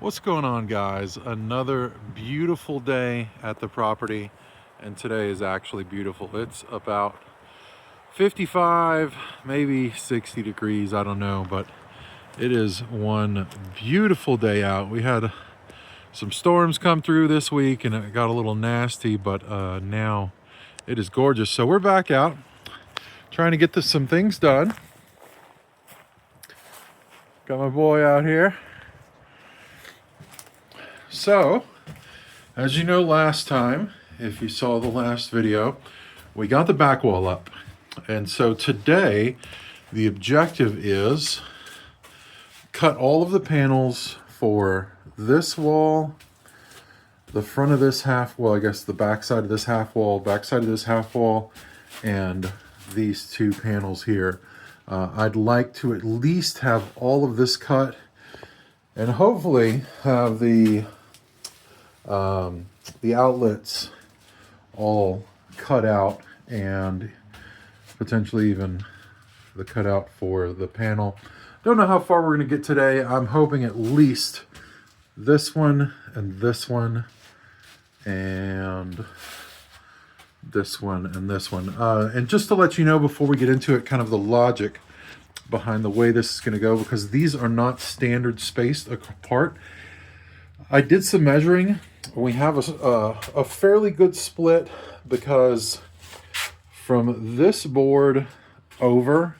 What's going on, guys? Another beautiful day at the property, and today is actually beautiful. It's about 55, maybe 60 degrees, I don't know, but it is one beautiful day out. We had some storms come through this week and it got a little nasty, but now it is gorgeous. So we're back out trying to get some things done. Got my boy out here. So, as you know, last time, if you saw the last video, we got the back wall up. And so today, the objective is cut all of the panels for this wall, the front of this half wall, I guess the back side of this half wall, back side of this half wall, and these two panels here. I'd like to at least have all of this cut and hopefully have the outlets all cut out and potentially even the cutout for the panel. Don't know how far we're going to get today. I'm hoping at least this one and this one and this one and this one. And just to let you know before we get into it, kind of the logic behind the way this is going to go, because these are not standard spaced apart. I did some measuring. We have a fairly good split because from this board over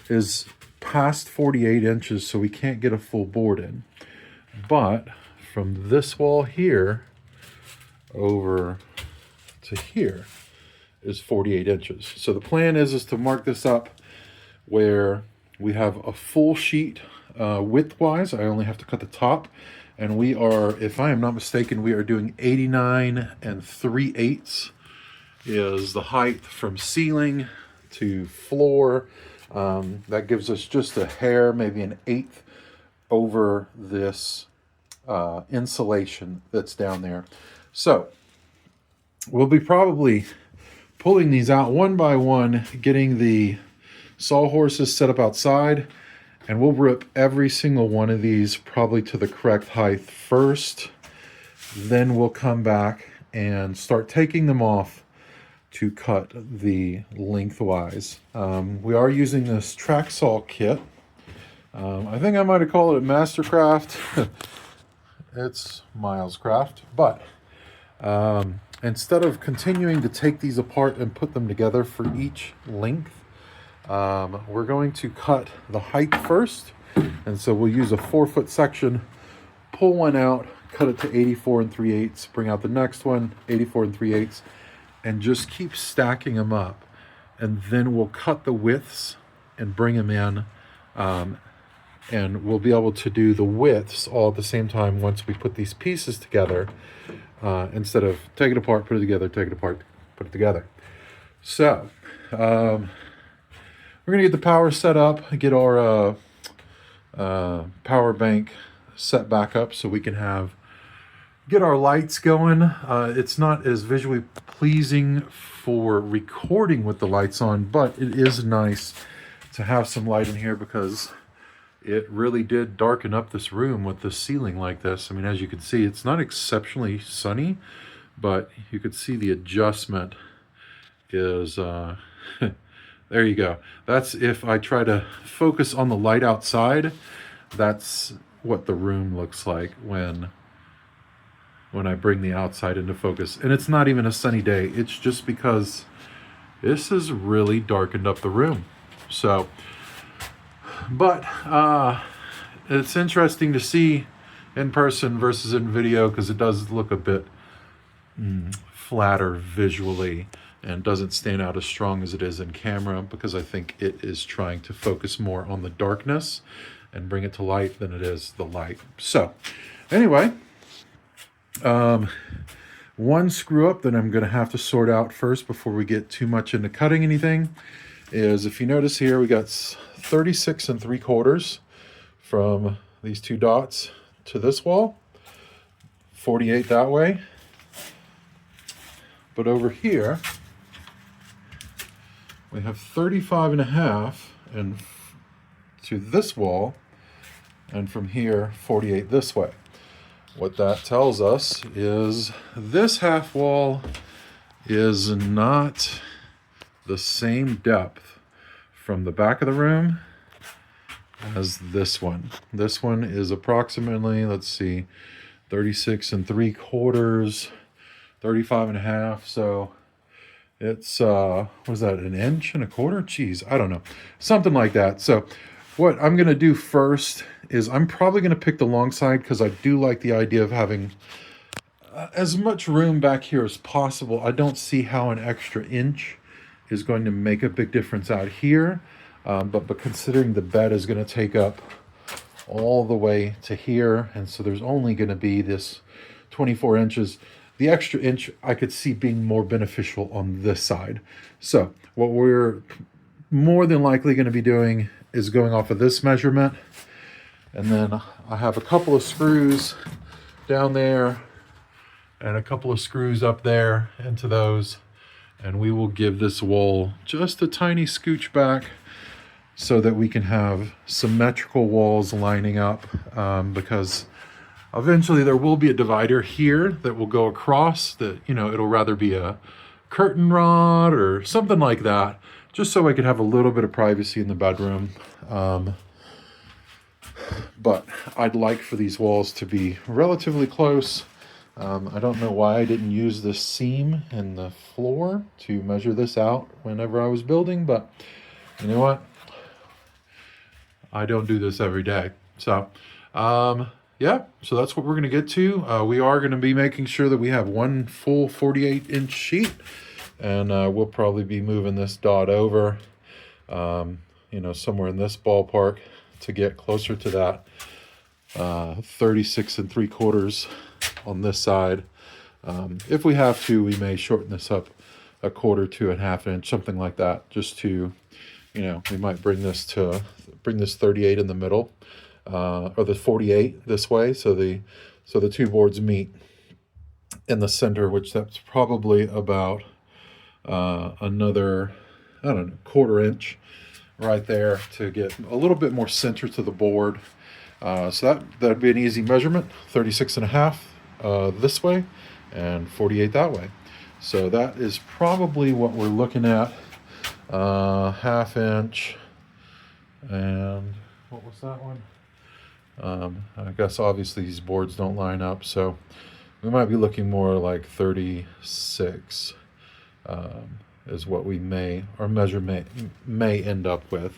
is past 48 inches, so we can't get a full board in. But from this wall here over to here is 48 inches. So the plan is to mark this up where we have a full sheet width-wise. I only have to cut the top. And we are, if I am not mistaken, we are doing 89 3/8 is the height from ceiling to floor. That gives us just a hair, maybe an eighth over this insulation that's down there. So we'll be probably pulling these out one by one, getting the sawhorses set up outside. And we'll rip every single one of these probably to the correct height first. Then we'll come back and start taking them off to cut the lengthwise. We are using this track saw kit. I think I might have called it Mastercraft. It's Milescraft. But instead of continuing to take these apart and put them together for each length, we're going to cut the height first, and so we'll use a 4-foot section, pull one out, cut it to 84 3/8, bring out the next one, 84 3/8, and just keep stacking them up. And then we'll cut the widths and bring them in, and we'll be able to do the widths all at the same time once we put these pieces together, instead of take it apart, put it together, take it apart, put it together. So, we're going to get the power set up, get our power bank set back up so we can get our lights going. It's not as visually pleasing for recording with the lights on, but it is nice to have some light in here because it really did darken up this room with the ceiling like this. I mean, as you can see, it's not exceptionally sunny, but you could see the adjustment is... There you go. That's if I try to focus on the light outside, that's what the room looks like when I bring the outside into focus. And it's not even a sunny day. It's just because this has really darkened up the room. So, but it's interesting to see in person versus in video because it does look a bit flatter visually and doesn't stand out as strong as it is in camera, because I think it is trying to focus more on the darkness and bring it to light than it is the light. So anyway, one screw up that I'm going to have to sort out first before we get too much into cutting anything is, if you notice here, we got 36 3/4 from these two dots to this wall, 48 that way. But over here, we have 35 1/2 and to this wall, and from here 48 this way. what that tells us is this half wall is not the same depth from the back of the room as this one. This one is approximately, let's see, 36 3/4, 35 and a half. So it's, was that 1 1/4 inch? Geez, I don't know. Something like that. So what I'm going to do first is I'm probably going to pick the long side because I do like the idea of having as much room back here as possible. I don't see how an extra inch is going to make a big difference out here. But considering the bed is going to take up all the way to here, and so there's only going to be this 24 inches, the extra inch I could see being more beneficial on this side. So what we're more than likely going to be doing is going off of this measurement, and then I have a couple of screws down there and a couple of screws up there into those, and we will give this wall just a tiny scooch back so that we can have symmetrical walls lining up, because eventually there will be a divider here that will go across that, you know, it'll rather be a curtain rod or something like that, just so I could have a little bit of privacy in the bedroom. But I'd like for these walls to be relatively close. I don't know why I didn't use the seam in the floor to measure this out whenever I was building, but you know what? I don't do this every day. So, yeah, so that's what we're going to get to. We are going to be making sure that we have one full 48-inch sheet, and we'll probably be moving this dot over, you know, somewhere in this ballpark to get closer to that 36 3/4 on this side. If we have to, we may shorten this up 1/4 to 1/2 inch, something like that, just to, you know, we might bring this 38 in the middle, or the 48 this way, so the two boards meet in the center, which that's probably about another, I don't know, 1/4 inch right there to get a little bit more center to the board. So that'd be an easy measurement, 36 1/2 this way and 48 that way. So that is probably what we're looking at. 1/2 inch, and what was that one? I guess obviously these boards don't line up, so we might be looking more like 36 is what we may, our measurement may end up with,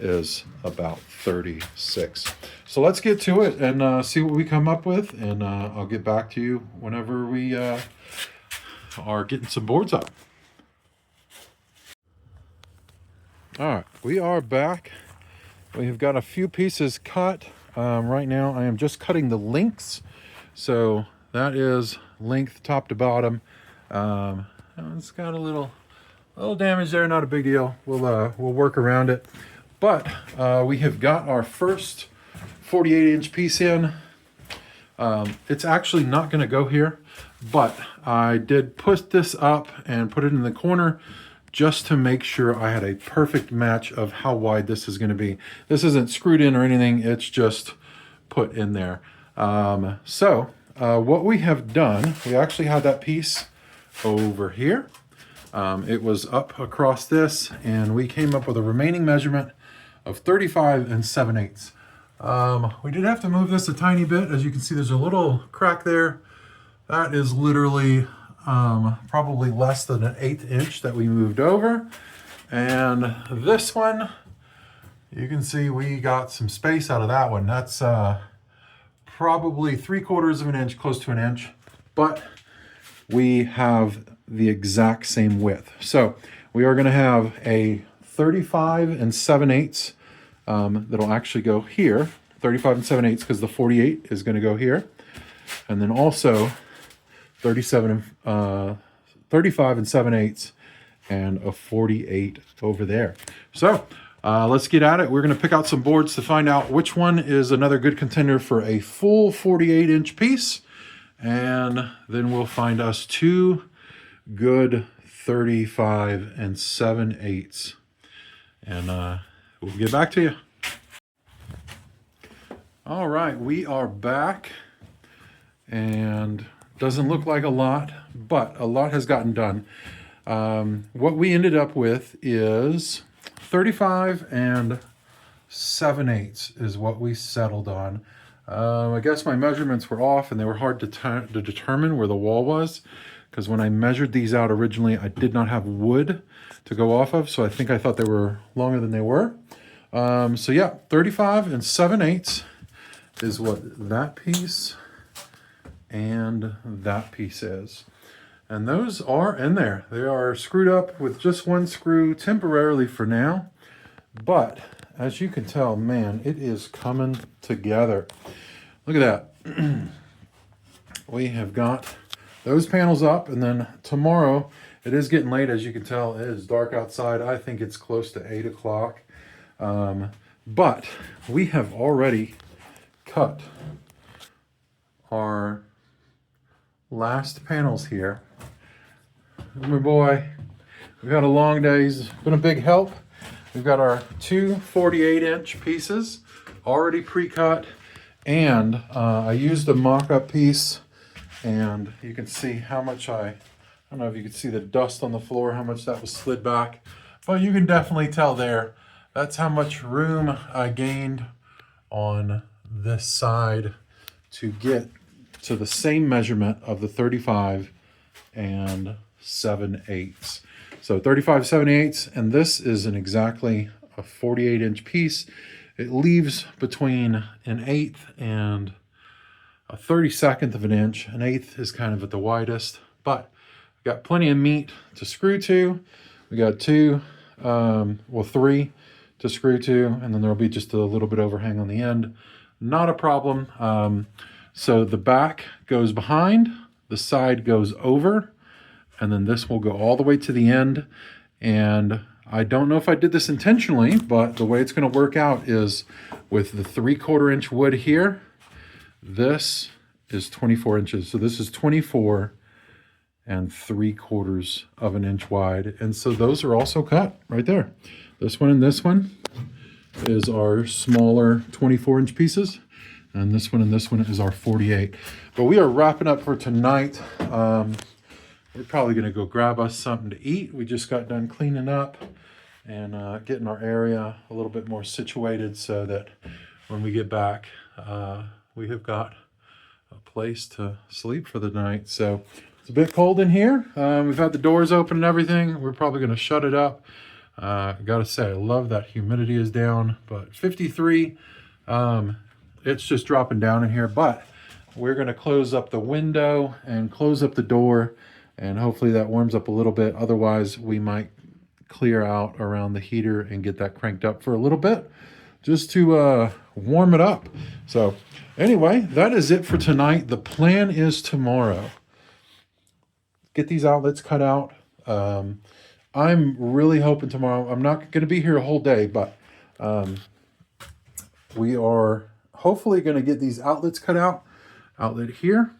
is about 36. So let's get to it and see what we come up with, and I'll get back to you whenever we are getting some boards up. All right, we are back. We've got a few pieces cut. Right now I am just cutting the links. So that is length top to bottom. It's got a little damage there, not a big deal. We'll work around it. But we have got our first 48-inch piece in. It's actually not going to go here, but I did put this up and put it in the corner just to make sure I had a perfect match of how wide this is going to be. This isn't screwed in or anything, it's just put in there. What we have done, we actually had that piece over here. It was up across this, and we came up with a remaining measurement of 35 7/8. We did have to move this a tiny bit. As you can see, there's a little crack there. That is literally probably less than 1/8 inch that we moved over. And this one, you can see we got some space out of that one. That's probably 3/4 inch, close to 1 inch, but we have the exact same width. So we are going to have a 35 7/8 that'll actually go here, 35 7/8, because the 48 is going to go here, and then also 35 7/8 and a 48 over there. So let's get at it. We're going to pick out some boards to find out which one is another good contender for a full 48-inch piece, and then we'll find us two good 35 7/8, and we'll get back to you. All right, we are back, and doesn't look like a lot, but a lot has gotten done. What we ended up with is 35 and 7/8 is what we settled on. I guess my measurements were off and they were hard to determine where the wall was, because when I measured these out originally, I did not have wood to go off of, so I think I thought they were longer than they were. So yeah, 35 and 7/8 is what that piece and that piece is. And those are in there. They are screwed up with just one screw temporarily for now. But as you can tell, man, it is coming together. Look at that. We have got those panels up, and then tomorrow, it is getting late, as you can tell. It is dark outside. I think it's close to 8 o'clock. But we have already cut our last panels here. My boy, we've had a long day. He's been a big help. We've got our two 48-inch pieces already pre-cut, and I used a mock-up piece, and you can see how much I don't know if you can see the dust on the floor, how much that was slid back, but you can definitely tell there. That's how much room I gained on this side to get to the same measurement of the 35 and 7/8. So 35 7/8, and this is exactly a 48-inch piece. It leaves between an 1/8 and a 32nd of an inch. An 1/8 is kind of at the widest, but we got plenty of meat to screw to. We got three to screw to, and then there'll be just a little bit overhang on the end. Not a problem. So the back goes behind, the side goes over, and then this will go all the way to the end. And I don't know if I did this intentionally, but the way it's going to work out is with the 3/4 inch wood here, this is 24 inches. So this is 24 3/4 of an inch wide. And so those are also cut right there. This one and this one is our smaller 24-inch pieces. And this one is our 48. But we are wrapping up for tonight. We're probably going to go grab us something to eat. We just got done cleaning up and getting our area a little bit more situated so that when we get back, we have got a place to sleep for the night. So it's a bit cold in here. We've had the doors open and everything. We're probably going to shut it up. I gotta say, I love that humidity is down, but 53, it's just dropping down in here. But we're going to close up the window and close up the door, and hopefully that warms up a little bit. Otherwise, we might clear out around the heater and get that cranked up for a little bit just to warm it up. So anyway, that is it for tonight. The plan is tomorrow, get these outlets cut out. I'm really hoping tomorrow, I'm not going to be here a whole day, but we are hopefully going to get these outlets cut out. Outlet here,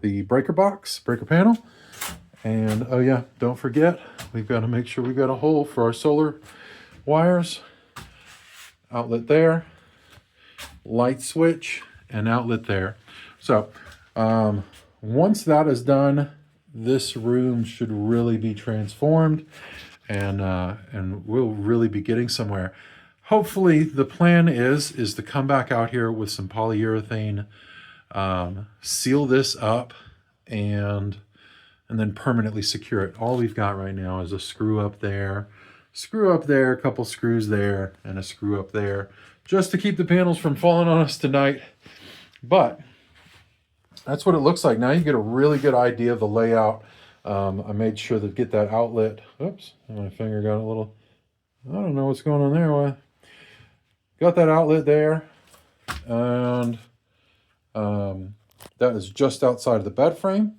the breaker box, breaker panel. And oh yeah, don't forget, we've got to make sure we've got a hole for our solar wires. Outlet there, light switch, and outlet there. So once that is done, this room should really be transformed, and we'll really be getting somewhere. Hopefully the plan is to come back out here with some polyurethane, seal this up, and then permanently secure it. All we've got right now is a screw up there, a couple screws there, and a screw up there, just to keep the panels from falling on us tonight. But that's what it looks like. Now you get a really good idea of the layout. I made sure to get that outlet. Oops, my finger got a little, I don't know what's going on there. Got that outlet there, and that is just outside of the bed frame.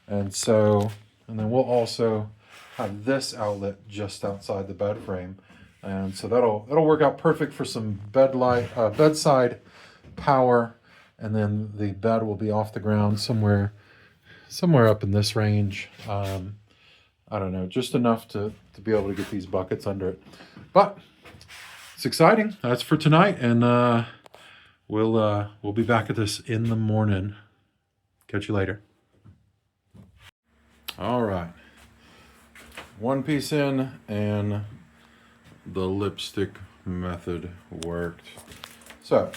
And then we'll also have this outlet just outside the bed frame. And so that'll work out perfect for some bedside power. And then the bed will be off the ground somewhere up in this range. I don't know, just enough to be able to get these buckets under it. But it's exciting. That's for tonight, and we'll be back at this in the morning. Catch you later. All right, one piece in and the lipstick method worked. So,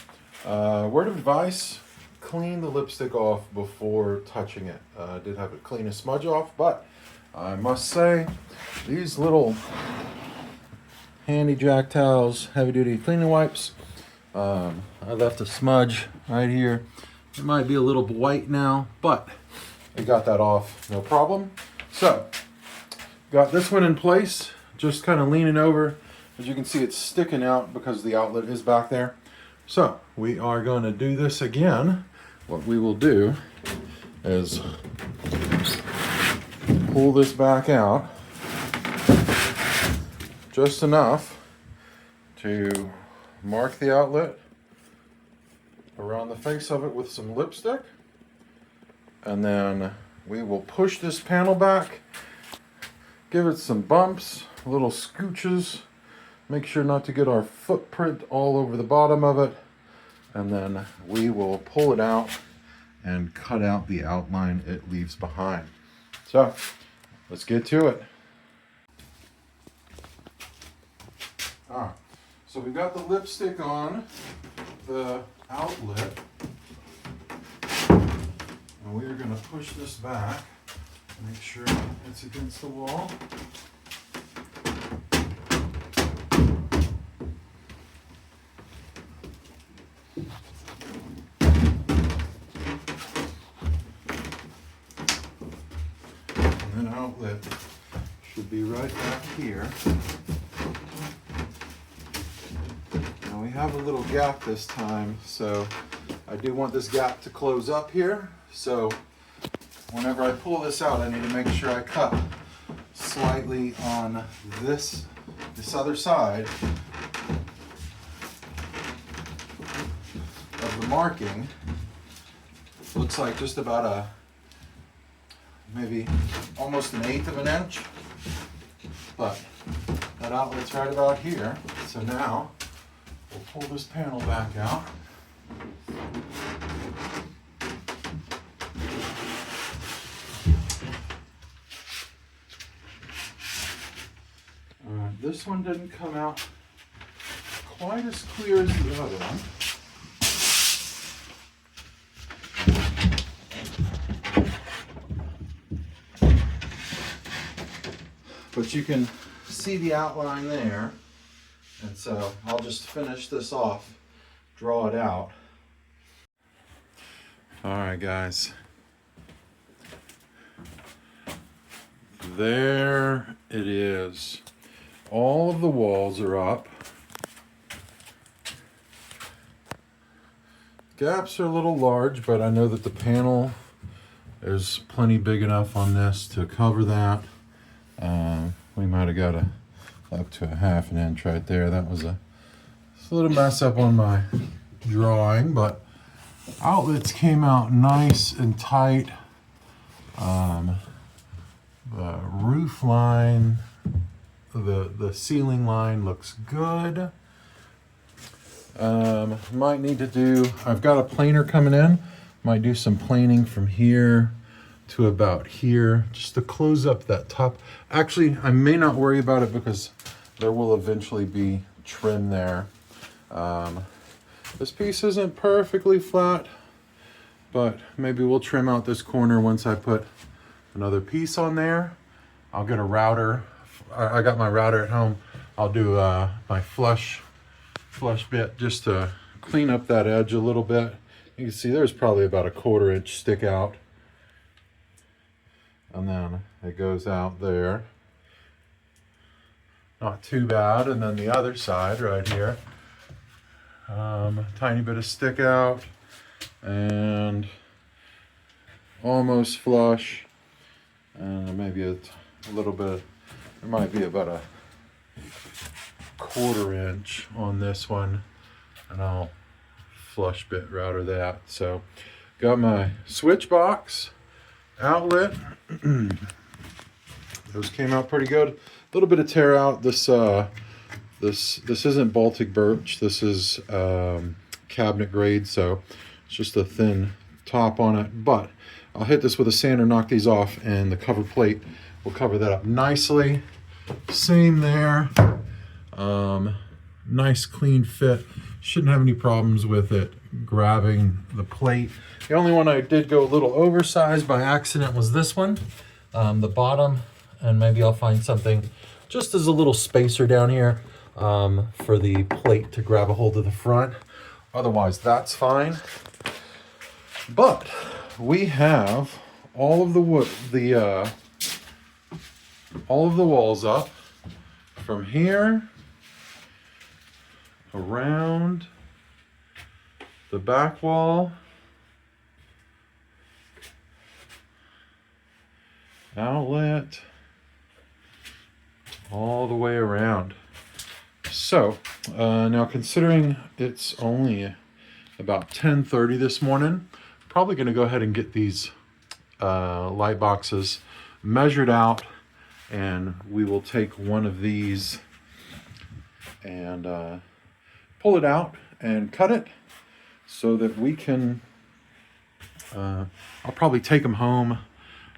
word of advice, clean the lipstick off before touching it. I did have it clean a smudge off, but I must say, these little handy jack towels, heavy duty cleaning wipes, I left a smudge right here. It might be a little white now, but I got that off, no problem. So, got this one in place, just kind of leaning over. As you can see, it's sticking out because the outlet is back there. So, we are going to do this again. What we will do is pull this back out just enough to mark the outlet around the face of it with some lipstick. And then we will push this panel back, give it some bumps, little scooches, make sure not to get our footprint all over the bottom of it, and then we will pull it out and cut out the outline it leaves behind. So, let's get to it. So we've got the lipstick on the outlet. And we are going to push this back, make sure it's against the wall. And then outlet should be right back here. Now we have a little gap this time, so I do want this gap to close up here. So whenever I pull this out, I need to make sure I cut slightly on this other side of the marking. Looks like just about maybe almost 1/8 of an inch, but that outlet's right about here. So now we'll pull this panel back out. This one didn't come out quite as clear as the other one. But you can see the outline there. And so I'll just finish this off, draw it out. All right, guys. There it is. All of the walls are up. Gaps are a little large, but I know that the panel is plenty big enough on this to cover that. We might have got up to 1/2 inch right there. That was a little mess up on my drawing, but outlets came out nice and tight. The roof line, the ceiling line looks good. Might need to do, I've got a planer coming in. Might do some planing from here to about here, just to close up that top. Actually, I may not worry about it because there will eventually be trim there. This piece isn't perfectly flat, but maybe we'll trim out this corner once I put another piece on there. I'll get a router. I got my router at home. I'll do my flush bit just to clean up that edge a little bit. You can see there's probably about 1/4 inch stick out. And then it goes out there. Not too bad. And then the other side right here. Tiny bit of stick out and almost flush. And maybe a little bit, there might be about 1/4 inch on this one. And I'll flush bit router that. So got my switch box, outlet. Those came out pretty good. A little bit of tear out. This isn't Baltic birch. This is cabinet grade, so it's just a thin top on it. But I'll hit this with a sander, knock these off, and the cover plate will cover that up nicely. Same there. Nice clean fit. Shouldn't have any problems with it grabbing the plate. The only one I did go a little oversized by accident was this one, the bottom, and maybe I'll find something just as a little spacer down here for the plate to grab a hold of the front. Otherwise, that's fine. But we have all of the wood, all of the walls up from here around the back wall, outlet, all the way around. So now, considering it's only about 10:30 this morning, probably going to go ahead and get these light boxes measured out, and we will take one of these and pull it out and cut it so that we can, I'll probably take them home,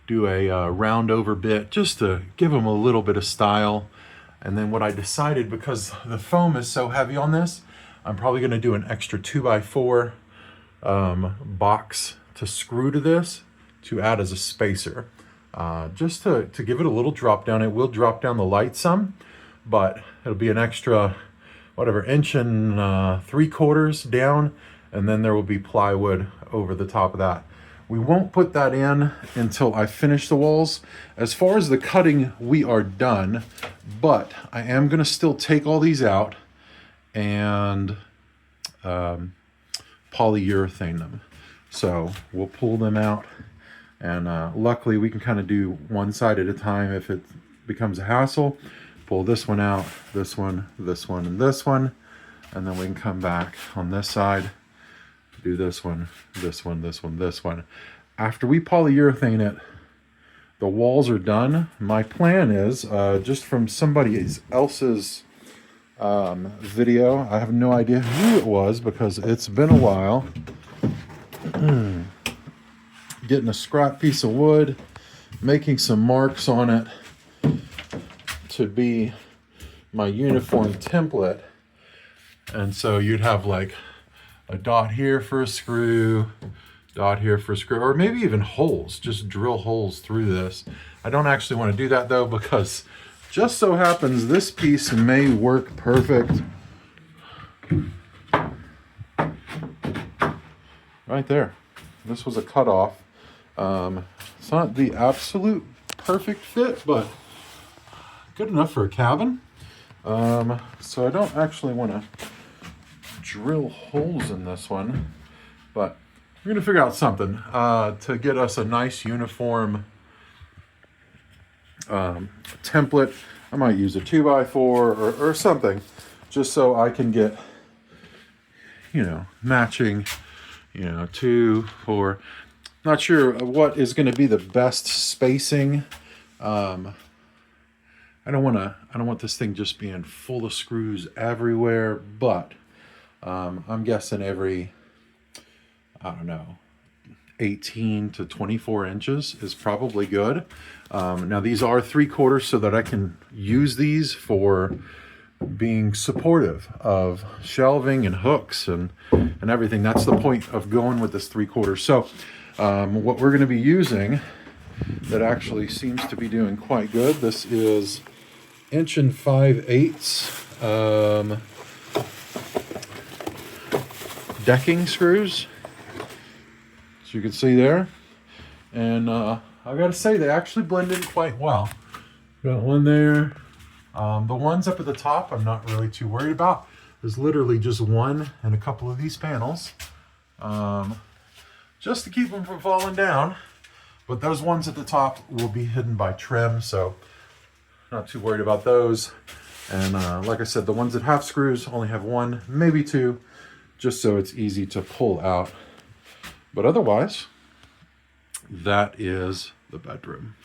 do a round over bit just to give them a little bit of style. And then what I decided, because the foam is so heavy on this, I'm probably going to do an extra 2x4 box to screw to this to add as a spacer, just to give it a little drop down. It will drop down the light some, but it'll be an extra, whatever, 1 3/4 down, and then there will be plywood over the top of that. We won't put that in until I finish the walls. As far as the cutting, we are done, but I am going to still take all these out and polyurethane them. So we'll pull them out, and luckily we can kind of do one side at a time if it becomes a hassle. Pull this one out, this one, this one, and this one, and then we can come back on this side, do this one, this one, this one, this one. After we polyurethane it, the walls are done. My plan is, just from somebody else's video, I have no idea who it was because it's been a while, getting a scrap piece of wood, making some marks on it to be my uniform template. And so you'd have like a dot here for a screw, dot here for a screw, or maybe even holes, just drill holes through this. I don't actually want to do that though, because just so happens this piece may work perfect. Right there. This was a cutoff. It's not the absolute perfect fit, but good enough for a cabin. So I don't actually want to drill holes in this one, but we're going to figure out something to get us a nice uniform template. I might use a 2x4 or something, just so I can get, matching, 2, 4. Not sure what is going to be the best spacing. I don't want this thing just being full of screws everywhere, but I'm guessing every, 18 to 24 inches is probably good. Now these are 3/4 so that I can use these for being supportive of shelving and hooks and everything. That's the point of going with this 3/4. So what we're going to be using that actually seems to be doing quite good, this is 1 5/8 decking screws, as you can see there. And I gotta say, they actually blend in quite well. Got one there. The ones up at the top I'm not really too worried about. There's literally just one and a couple of these panels, just to keep them from falling down. But those ones at the top will be hidden by trim, so not too worried about those. And like I said, the ones that have screws only have one, maybe two, just so it's easy to pull out. But otherwise, that is the bedroom.